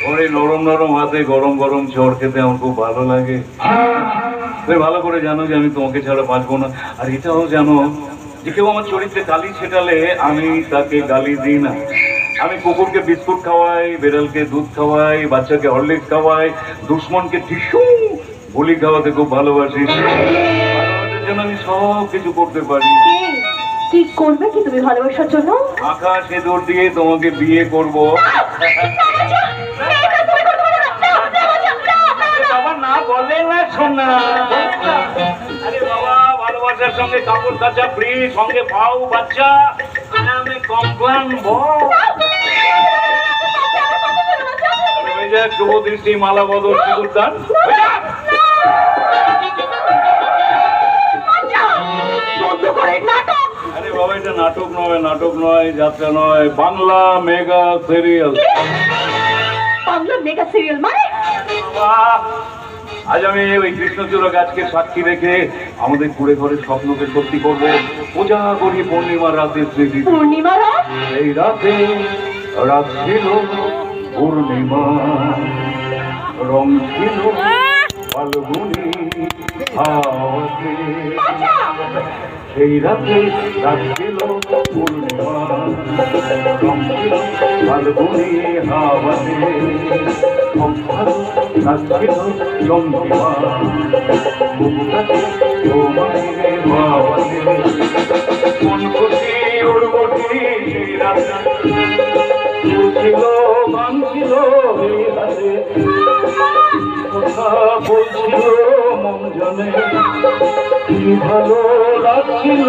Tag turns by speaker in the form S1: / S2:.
S1: ওর এই নরম নরম হাতে গরম গরম চড় খেতে আমার খুব ভালো লাগে। তুমি ভালো করে জানো যে আমি তোমাকে ছাড়া বাঁচবো না। আর এটাও জানো যে কেউ আমার চরিত্রে কালি ছেটালে আমি তাকে গালি দিই না। আমি কুকুরকে বিস্কুট খাওয়াই, বেড়ালকে দুধ খাওয়াই, বাচ্চাকে হরলিক্স খাওয়াই, দুশ্মনকে টিস্যু গুলি খাওয়াতে খুব ভালোবাসি। ভালোবাসার জন্য আমি সব কিছু করতে পারি।
S2: কি করবে কি তুমি ভালোবাসার জন্য?
S1: আকাশ এদুর দিয়ে তোমাকে বিয়ে করবো। বাবা না বলে না শোনা। আরে বাবা ভালোবাসার সঙ্গে কাপড় কাচা ফ্রি, সঙ্গে পাও বাচ্চা, আমি কমপ্লান শুভ দৃষ্টি মালা বদল সিঁদুরদান। আরে বাবা এটা নাটক নয়, নাটক নয়, যাত্রা নয়, Bangla mega serial.
S2: Bangla mega serial মানে?
S1: আজ আমি ওই কৃষ্ণচূড়া গাছকে সাক্ষী রেখে আমাদের কুড়ে ঘরের স্বপ্নকে সত্যি করবো। পূজা করি পূর্ণিমার রাতে স্মৃতি।
S2: পূর্ণিমা রাত?
S1: এই রাতে রাত ছিল পূর্ণিমা, রং ছিল ফাল্গুনি হাওয়াতে। সেই রাতে রাত ছিল পূর্ণিমা, রং ছিল ফাল্গুনি হাওয়াতে। রাত ছিল চন্দ্রিমা, বুকুটাতে তোমায় ভাবাতে। মন খুশি উড়বটি সেই রাতে ছিল, গান ছিল এই হাতে, কথা বলছিল মন জানে, কি ভালো লাগছিল।